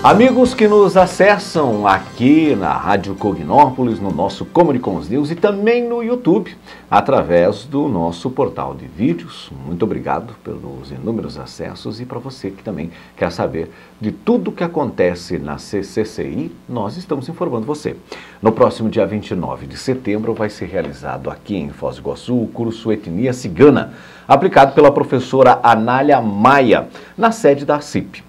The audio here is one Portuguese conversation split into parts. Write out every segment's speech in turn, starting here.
Amigos que nos acessam aqui na Rádio Cognópolis, no nosso Comunicons News e também no YouTube, através do nosso portal de vídeos. Muito obrigado pelos inúmeros acessos e para você que também quer saber de tudo o que acontece na CCCI, nós estamos informando você. No próximo dia 29 de setembro vai ser realizado aqui em Foz do Iguaçu o curso Etnia Cigana, aplicado pela professora Anália Maia, na sede da CIP.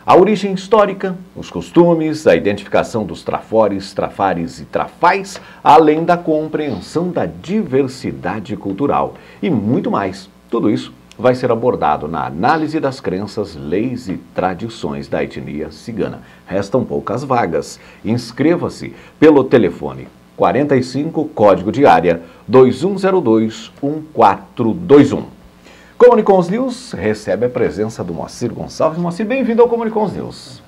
A origem histórica, os costumes, a identificação dos trafores, trafares e trafais, além da compreensão da diversidade cultural e muito mais. Tudo isso vai ser abordado na análise das crenças, leis e tradições da etnia cigana. Restam poucas vagas. Inscreva-se pelo telefone 45, código de área 2102-1421. Comunicons News recebe a presença do Moacir Gonçalves. Moacir, bem-vindo ao Comunicons News.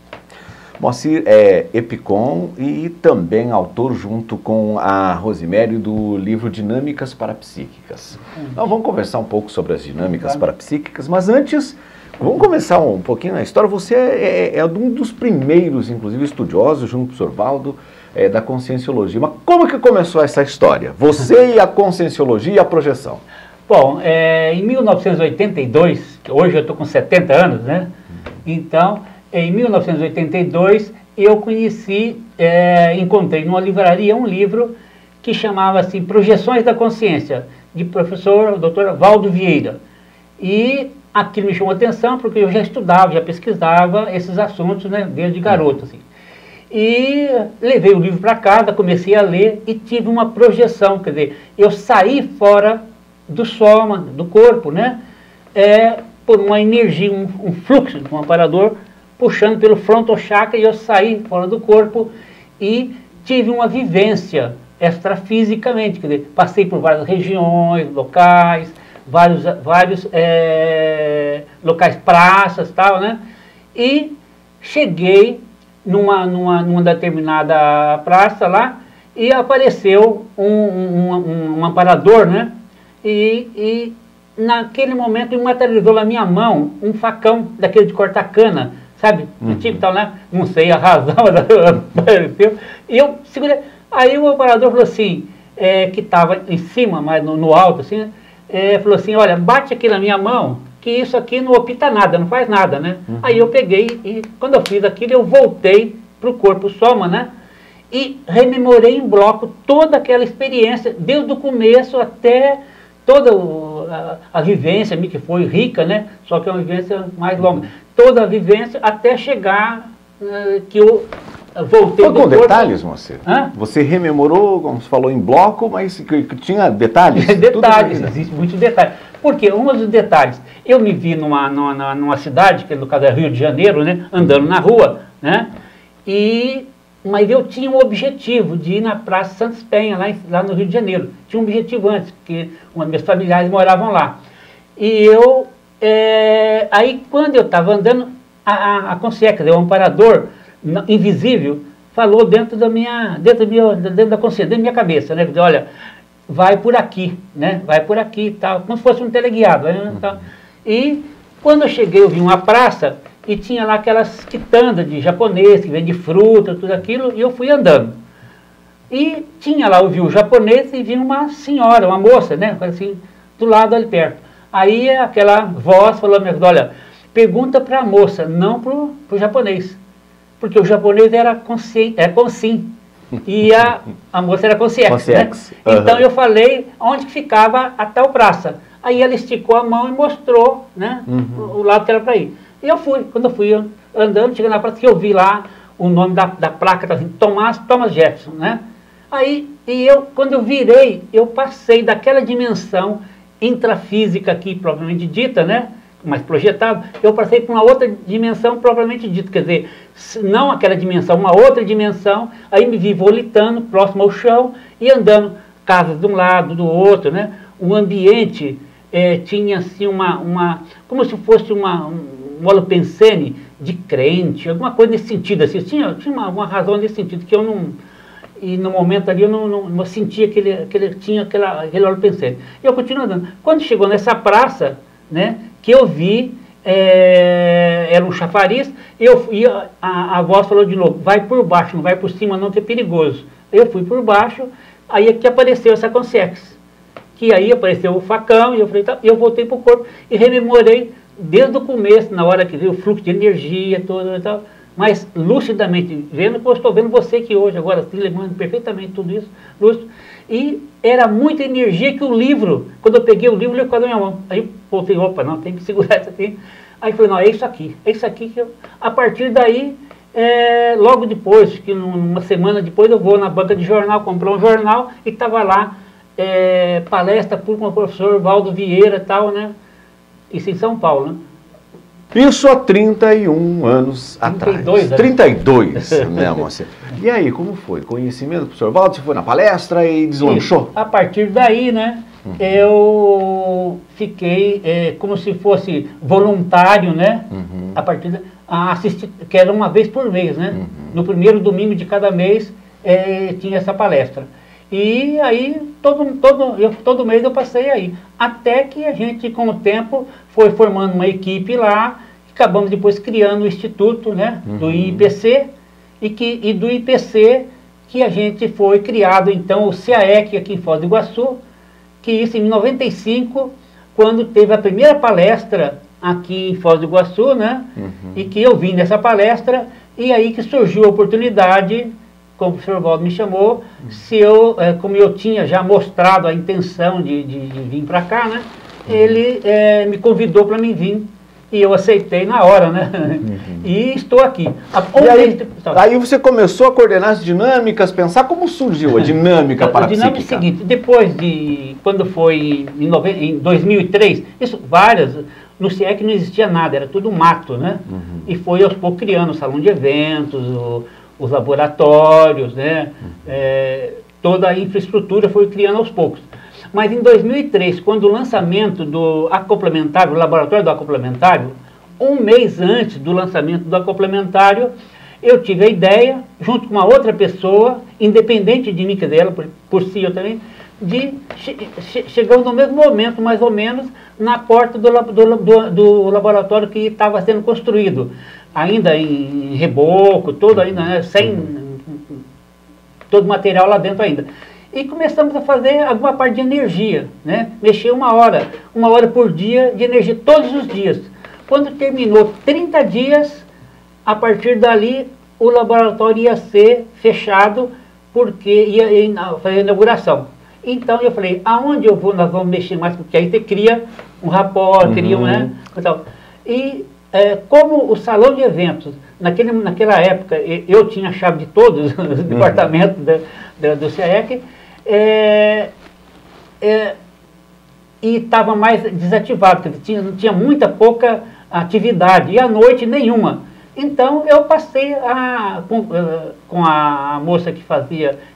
Moacir é epicom e também autor, junto com a Rosimério, do livro Dinâmicas Parapsíquicas. Então vamos conversar um pouco sobre as dinâmicas parapsíquicas, mas antes, vamos começar um pouquinho na história. Você é um dos primeiros, inclusive, estudiosos, junto com o professor Valdo, da Conscienciologia. Mas como que começou essa história? Você e a Conscienciologia e a projeção? Bom, em 1982, hoje eu estou com 70 anos, né? Então, em 1982, eu conheci, encontrei numa livraria um livro que chamava-se Projeções da Consciência, de professor Dr. Valdo Vieira. E aquilo me chamou a atenção porque eu já estudava, já pesquisava esses assuntos, né, desde garoto, assim. E levei o livro para casa, comecei a ler e tive uma projeção, quer dizer, eu saí fora do soma, do corpo, né? Por uma energia, um fluxo de um amparador puxando pelo frontochakra, e eu saí fora do corpo e tive uma vivência extrafisicamente, quer dizer, passei por várias regiões, locais, vários locais, praças, tal, né? E cheguei numa determinada praça lá e apareceu um amparador, né? E naquele momento me materializou na minha mão um facão daquele de cortar cana, sabe? Antigo, tal, né? Não sei a razão, mas apareceu. E eu segurei. Aí o operador falou assim, que estava em cima, mas no alto, assim, falou assim, olha, bate aqui na minha mão, que isso aqui não opta nada, não faz nada, né? Aí eu peguei e quando eu fiz aquilo, eu voltei para o corpo soma, né? E rememorei em bloco toda aquela experiência, desde o começo até toda a vivência, que foi rica, né? Só que é uma vivência mais longa. Toda a vivência até chegar que eu voltei foi do com corpo. Detalhes, Moacir? Você rememorou, como você falou, em bloco, mas que tinha detalhes? Detalhes, existem muitos detalhes. Porque um dos detalhes, eu me vi numa cidade, que no caso é Rio de Janeiro, né? Andando na rua, né? Mas eu tinha um objetivo de ir na Praça Santos Penha, lá no Rio de Janeiro. Tinha um objetivo antes, porque meus familiares moravam lá. E aí quando eu estava andando, a consciência, o amparador invisível, falou dentro da consciência, dentro da minha cabeça, né? Olha, vai por aqui, né? Vai por aqui e tal, como se fosse um teleguiado. Tal. E quando eu cheguei, eu vi uma praça, e tinha lá aquelas quitandas de japonês, que vende fruta, tudo aquilo, e eu fui andando. E tinha lá, eu vi o japonês e vi uma senhora, uma moça, né, assim, do lado ali perto. Aí aquela voz falou, olha, pergunta para a moça, não para o japonês. Porque o japonês era consim, e a moça era consciex, né? Então eu falei onde que ficava a tal praça. Aí ela esticou a mão e mostrou, né, o lado que era para ir. E eu fui, quando eu fui andando, chegando na praça, que eu vi lá o nome da placa, assim, Thomas Jefferson, né? Aí, quando eu virei, eu passei daquela dimensão intrafísica aqui, propriamente dita, né? Mais projetado, eu passei para uma outra dimensão propriamente dita, quer dizer, não aquela dimensão, uma outra dimensão, aí me vi volitando, próximo ao chão, e andando, casas de um lado, do outro, né? O ambiente tinha, assim, como se fosse um holopensene de crente, alguma coisa nesse sentido, assim, tinha uma razão nesse sentido, que eu não... E no momento ali eu não sentia que ele tinha aquele holopensene. E eu continuo andando. Quando chegou nessa praça, né, que eu vi era um chafariz, a voz falou de novo, vai por baixo, não vai por cima não, que é perigoso. Eu fui por baixo, aí aqui apareceu essa Consex, que aí apareceu o facão, e eu falei, tá, eu voltei para o corpo e rememorei desde o começo, na hora que veio o fluxo de energia, todo e tal, mas lucidamente, vendo como eu estou vendo você aqui hoje, agora, assim, lembrando perfeitamente tudo isso, lúcido, e era muita energia que o livro, quando eu peguei o livro, ele ficou na minha mão. Aí eu voltei, opa, não, tem que segurar isso aqui. Aí eu falei, não, é isso aqui que eu... A partir daí, logo depois, que uma semana depois, eu vou na banca de jornal, comprar um jornal, e estava lá, palestra por um professor Valdo Vieira e tal, né? Isso em São Paulo, né? Isso há 31 anos 32 atrás. 32, né, moça? E aí, como foi? Conhecimento do professor Valdo? Você foi na palestra e deslanchou? Isso. A partir daí, né, eu fiquei como se fosse voluntário, né? A partir da, assistir, que era uma vez por mês, né? No primeiro domingo de cada mês tinha essa palestra. E aí, todo mês eu passei aí. Até que a gente, com o tempo, foi formando uma equipe lá, acabamos depois criando o Instituto, né, do IPC, e do IPC que a gente foi criado, então, o CAEC aqui em Foz do Iguaçu, que isso em 95, quando teve a primeira palestra aqui em Foz do Iguaçu, né, e que eu vim nessa palestra, e aí que surgiu a oportunidade, como o professor Valdo me chamou, se eu, como eu tinha já mostrado a intenção de vir para cá, né, ele me convidou para mim vir, e eu aceitei na hora, né, e estou aqui. Aí você começou a coordenar as dinâmicas, pensar como surgiu a dinâmica parapsíquica? A dinâmica é o seguinte, depois de, quando foi em 2003, isso, no CIEC não existia nada, era tudo mato, né, e foi aos poucos criando o salão de eventos, os laboratórios, né, toda a infraestrutura foi criando aos poucos. Mas em 2003, quando o lançamento do acoplamentário, o laboratório do acoplamentário, um mês antes do lançamento do acoplamentário, eu tive a ideia, junto com uma outra pessoa, independente de mim, quer dizer, ela por si eu também, de chegamos no mesmo momento, mais ou menos, na porta do laboratório que estava sendo construído, ainda em reboco, todo ainda, né, sem todo o material lá dentro ainda. E começamos a fazer alguma parte de energia, né? Mexer uma hora por dia de energia, todos os dias. Quando terminou 30 dias, a partir dali, o laboratório ia ser fechado, porque ia fazer a inauguração. Então eu falei, aonde eu vou, nós vamos mexer mais, porque aí você cria um rapport, cria né? E como o salão de eventos, naquela época, eu tinha a chave de todos os departamentos do CIEC, e estava mais desativado, porque tinha muita pouca atividade, e à noite nenhuma. Então eu passei com a moça que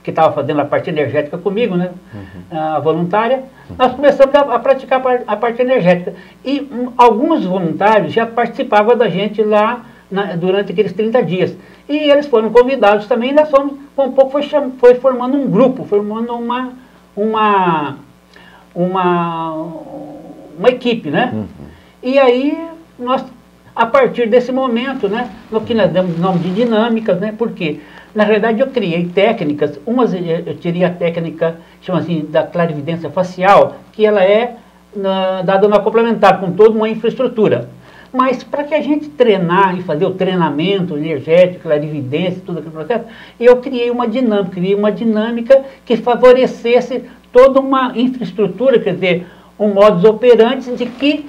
estava fazendo a parte energética comigo, né, a voluntária, nós começamos a praticar a parte energética. E alguns voluntários já participavam da gente lá durante aqueles 30 dias. E eles foram convidados também, e nós fomos, com um pouco foi formando um grupo, formando uma equipe, né? E aí, nós, a partir desse momento, né, no que nós damos o nome de dinâmicas, né? Porque, na verdade, eu criei técnicas, eu tirei a técnica, chama assim, da clarividência facial, que ela é dada no complementar, com toda uma infraestrutura. Mas para que a gente treinar e fazer o treinamento energético, clarividência, tudo aquele processo, eu criei uma dinâmica que favorecesse toda uma infraestrutura, quer dizer, um modus operandi de que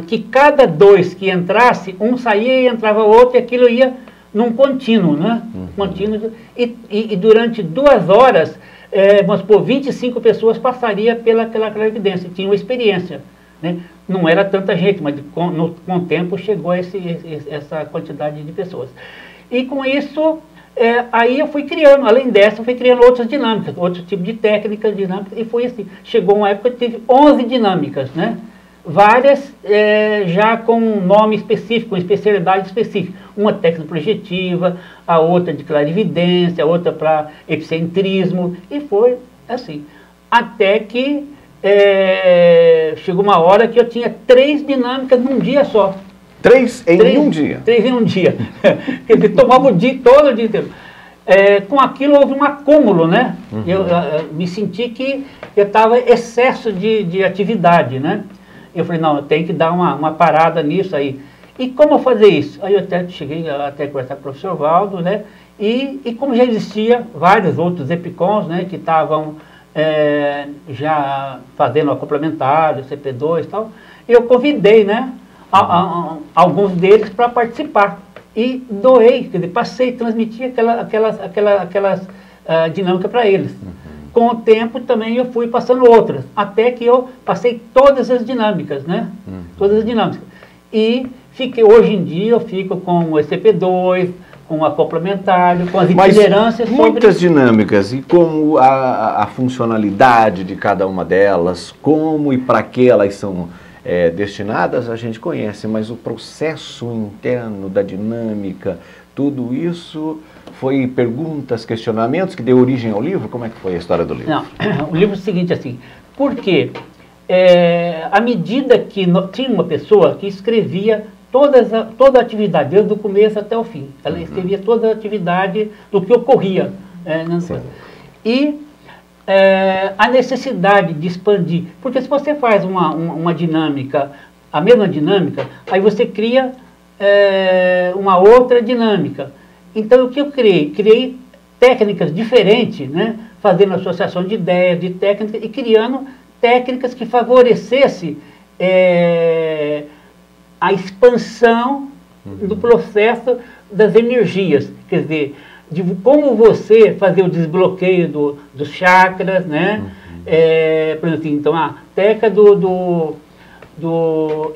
que cada dois que entrasse, um saía e entrava outro, e aquilo ia num contínuo, né? Contínuo, e durante 2 horas, vamos supor, 25 pessoas passariam pelaquela clarividência, tinham experiência. Né? Não era tanta gente, mas com o tempo chegou essa quantidade de pessoas. E com isso, aí eu fui criando, além dessa, eu fui criando outras dinâmicas, outros tipos de técnicas dinâmicas, e foi assim. Chegou uma época que teve 11 dinâmicas, né? Várias já com um nome específico, com especialidade específica. Uma técnica projetiva, a outra de clarividência, a outra para epicentrismo, e foi assim. Até que chegou uma hora que eu tinha 3 dinâmicas num dia só. 3 em um dia? 3 em um dia. Quer dizer, tomava o dia todo, o dia inteiro. Com aquilo houve um acúmulo, né? Eu me senti que eu estava excesso de atividade, né? Eu falei, não, eu tenho que dar uma parada nisso aí. E como fazer isso? Aí eu até cheguei até conversar com o professor Valdo, né? E como já existia vários outros EPICONs, né? Que estavam já fazendo a complementar, o CP2 e tal, eu convidei, né? Alguns deles para participar. E doei, quer dizer, passei, transmiti aquelas dinâmicas para eles. Com o tempo também eu fui passando outras, até que eu passei todas as dinâmicas, né? Todas as dinâmicas. E hoje em dia eu fico com o SCP-2, com a complementar, com as itinerâncias. Mas muitas dinâmicas, e como a funcionalidade de cada uma delas, como e para que elas são destinadas, a gente conhece, mas o processo interno da dinâmica, tudo isso foi perguntas, questionamentos que deu origem ao livro? Como é que foi a história do livro? Não, o livro é o seguinte, assim, porque à medida que tinha uma pessoa que escrevia toda a atividade, desde o começo até o fim, ela escrevia toda a atividade do que ocorria. E a necessidade de expandir, porque se você faz uma dinâmica, a mesma dinâmica, aí você cria uma outra dinâmica. Então o que eu criei? Criei técnicas diferentes, né? Fazendo associação de ideias, de técnicas, e criando técnicas que favorecessem a expansão do processo das energias, quer dizer, de como você fazer o desbloqueio dos chakras, né? Por exemplo, então a técnica do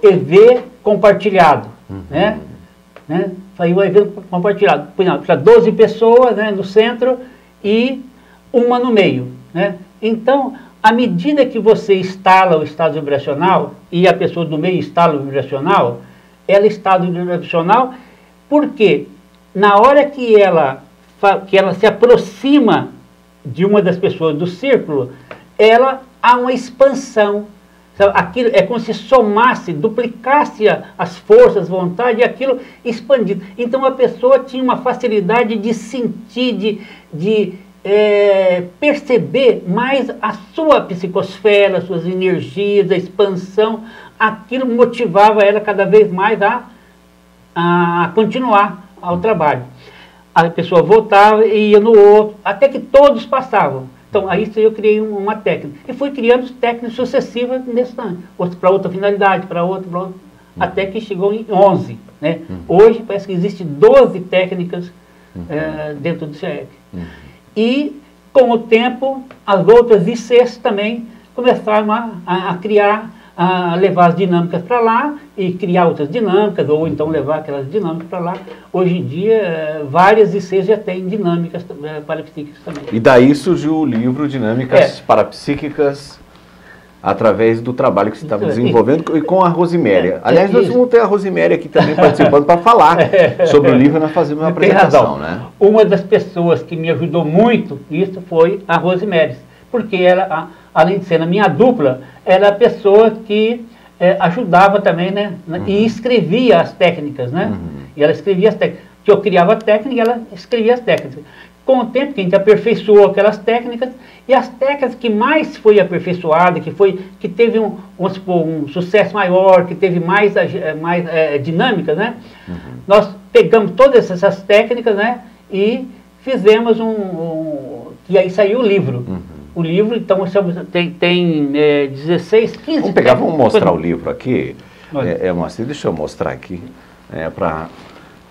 EV compartilhado, né? Foi o EV compartilhado, por exemplo, para 12 pessoas, né, no centro e uma no meio, né? Então, à medida que você instala o estado vibracional e a pessoa do meio instala o vibracional, ela está no vibracional, porque na hora que ela se aproxima de uma das pessoas do círculo, há uma expansão. Aquilo é como se somasse, duplicasse as forças, vontade, e aquilo expandido. Então a pessoa tinha uma facilidade de sentir, de perceber mais a sua psicosfera, as suas energias, a expansão. Aquilo motivava ela cada vez mais a continuar ao trabalho. A pessoa voltava e ia no outro, até que todos passavam. Então, aí eu criei uma técnica. E fui criando técnicas sucessivas nesse ano. Para outra finalidade, para outra, até que chegou em 11. Né? Hoje, parece que existem 12 técnicas dentro do CIEC. E, com o tempo, as outras ICs também começaram a criar, a levar as dinâmicas para lá e criar outras dinâmicas, ou então levar aquelas dinâmicas para lá. Hoje em dia, várias ICs já têm dinâmicas parapsíquicas também. E daí surgiu o livro Dinâmicas Parapsíquicas, através do trabalho que você estava desenvolvendo e com a Rosiméria. Aliás, nós vamos ter a Rosiméria aqui também participando para falar sobre o livro e nós fazemos uma apresentação. Né? Uma das pessoas que me ajudou muito nisso foi a Rosiméria, porque ela, além de ser a minha dupla, era a pessoa que ajudava também, né? E escrevia as técnicas, né? E ela escrevia as técnicas. Que eu criava a técnica e ela escrevia as técnicas. Com o tempo que a gente aperfeiçoou aquelas técnicas, e as técnicas que mais foi aperfeiçoada, que teve um sucesso maior, que teve mais dinâmicas, né? Nós pegamos todas essas técnicas, né? E fizemos e aí saiu o livro. O livro, então, tem 16, 15... Vamos mostrar o livro aqui. Moacir, deixa eu mostrar aqui, para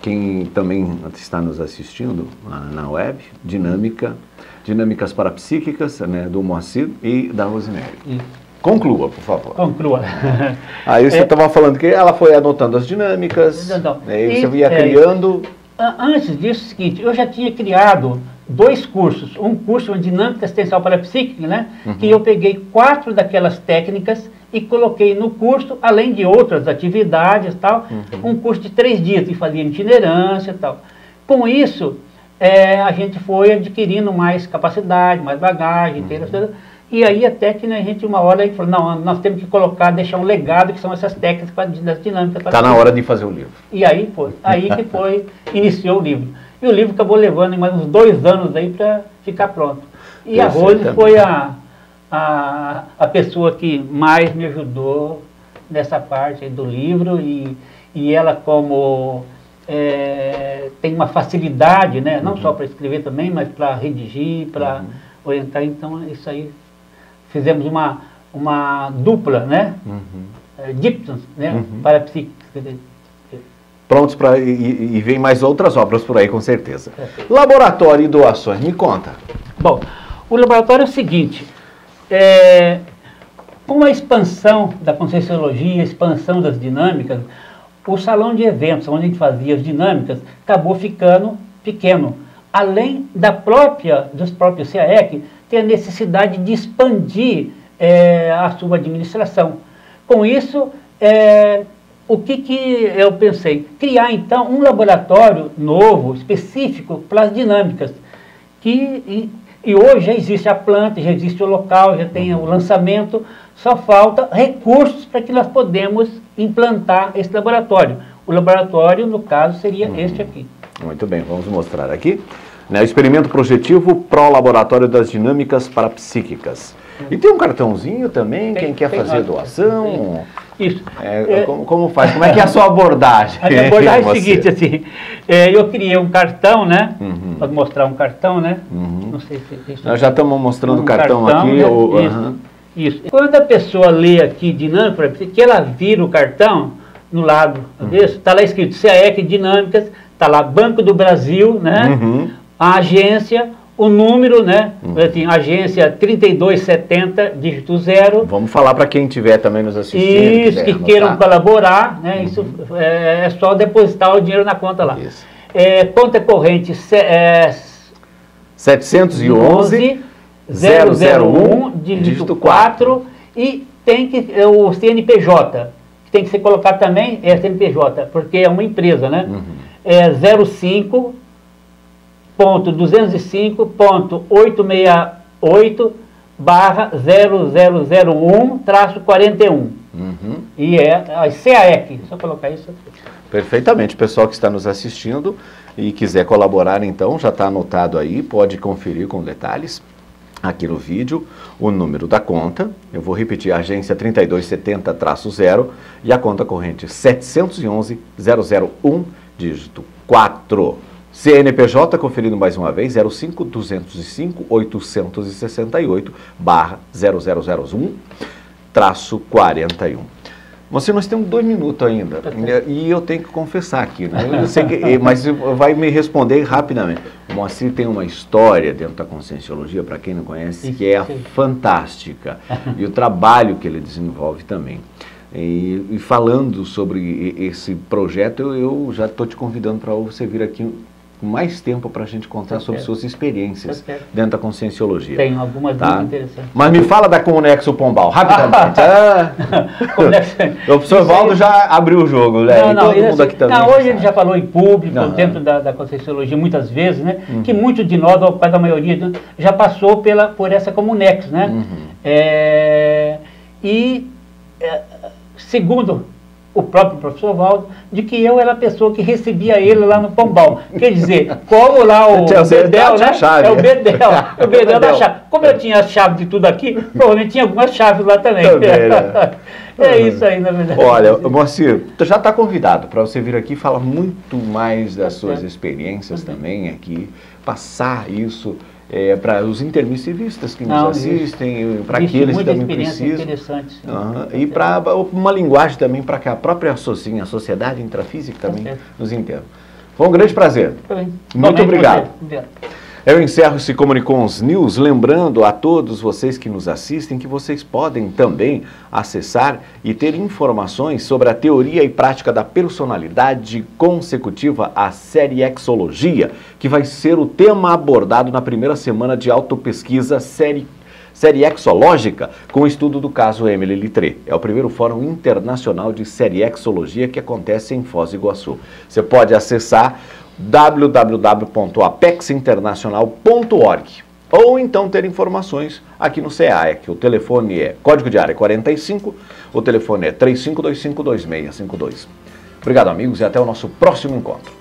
quem também está nos assistindo na web, Dinâmicas Parapsíquicas, né, do Moacir e da Rosiméria. Conclua, por favor. Conclua. Aí você estava falando que ela foi anotando as dinâmicas, e você ia criando... Antes disso, é o seguinte, eu já tinha criado 2 cursos. Um curso de Dinâmica Existencial Parapsíquica, né? Que eu peguei 4 daquelas técnicas e coloquei no curso, além de outras atividades e tal, um curso de 3 dias que fazia itinerância e tal. Com isso, a gente foi adquirindo mais capacidade, mais bagagem, E aí até que, né, a gente uma hora falou, não, nós temos que colocar, deixar um legado, que são essas técnicas das dinâmicas. Está na hora de fazer o livro. E aí que iniciou o livro. E o livro acabou levando mais uns 2 anos aí para ficar pronto. E a Rose foi a pessoa que mais me ajudou nessa parte aí do livro, e ela como tem uma facilidade, né, não só para escrever também, mas para redigir, para orientar, então isso aí. Fizemos uma dupla, né? Diptons, né? Para Prontos para... E vem mais outras obras por aí, com certeza. Laboratório e doações, me conta. Bom, o laboratório é o seguinte, com a expansão da Conscienciologia, a expansão das dinâmicas, o salão de eventos, onde a gente fazia as dinâmicas, acabou ficando pequeno. Além dos próprios CAEC, tem a necessidade de expandir a sua administração. Com isso, o que eu pensei? Criar, então, um laboratório novo, específico para as dinâmicas. E hoje já existe a planta, já existe o local, já tem o lançamento, só falta recursos para que nós podemos implantar esse laboratório. O laboratório, no caso, seria este aqui. Muito bem, vamos mostrar aqui. O experimento projetivo pró-laboratório das dinâmicas parapsíquicas. E tem um cartãozinho também, quem quer fazer doação? Isso. Como faz? Como é que é a sua abordagem? A minha abordagem é a seguinte, assim, eu criei um cartão, né? Pode mostrar um cartão, né? Não sei se... Nós já estamos mostrando o cartão aqui. Né? Isso. Quando a pessoa lê aqui dinâmica, que ela vira o cartão, no lado, está lá escrito CAEC Dinâmicas, está lá Banco do Brasil, né? A agência, o número, né? Assim, agência 3270, dígito 0. Vamos falar para quem estiver também nos assistindo. Isso, que queiram colaborar, né? Isso é só depositar o dinheiro na conta lá. Conta corrente 711 001, dígito 4, e tem que o CNPJ, que tem que ser colocado também, CNPJ, porque é uma empresa, né? 05.205.868/0001-41. E é a CAEC, só colocar isso aqui. Perfeitamente, o pessoal que está nos assistindo e quiser colaborar, então, já está anotado aí, pode conferir com detalhes aqui no vídeo, o número da conta, eu vou repetir, a agência 3270-0 e a conta corrente 711 001, dígito 4. CNPJ, conferindo mais uma vez, 05.205.868/0001-41. Você, nós temos 2 minutos ainda, e eu tenho que confessar aqui, né? Eu sei que, mas vai me responder rapidamente. O Moacir tem uma história dentro da Conscienciologia, para quem não conhece, que é fantástica, e o trabalho que ele desenvolve também. E falando sobre esse projeto, eu já estou te convidando para você vir aqui com mais tempo para a gente contar sobre suas experiências dentro da Conscienciologia. Tem algumas muito interessantes. Mas me fala da Conexo Pombal, rapidamente. O professor Valdo já abriu o jogo, né? Todo mundo aqui também. Hoje ele já falou em público, dentro da Conscienciologia, muitas vezes, né? Que muitos de nós, ou quase a maioria, já passou por essa Comunex, né? Segundo o próprio professor Valdo, de que eu era a pessoa que recebia ele lá no Pombal. Quer dizer, como lá o Bedel, né? É o Bedel da chave. Como eu tinha a chave de tudo aqui, provavelmente tinha algumas chaves lá também. É isso aí, na verdade. Olha, Moacir, já está convidado para você vir aqui falar muito mais das suas experiências também aqui, passar isso para os intermissivistas que nos assistem, para aqueles que também precisam. E para uma linguagem também para que a própria a sociedade intrafísica também nos entenda. Foi um grande prazer. Muito obrigado. Eu encerro esse Comunicons News, lembrando a todos vocês que nos assistem que vocês podem também acessar e ter informações sobre a teoria e prática da personalidade consecutiva, a Seriexologia, que vai ser o tema abordado na primeira semana de autopesquisa Seriexológica, com o estudo do caso Emily Littré. É o primeiro Fórum Internacional de Seriexologia que acontece em Foz do Iguaçu. Você pode acessar www.apexinternacional.org ou então ter informações aqui no SEAEC. O telefone é código de área 45, o telefone é 3525-2652. Obrigado, amigos, e até o nosso próximo encontro.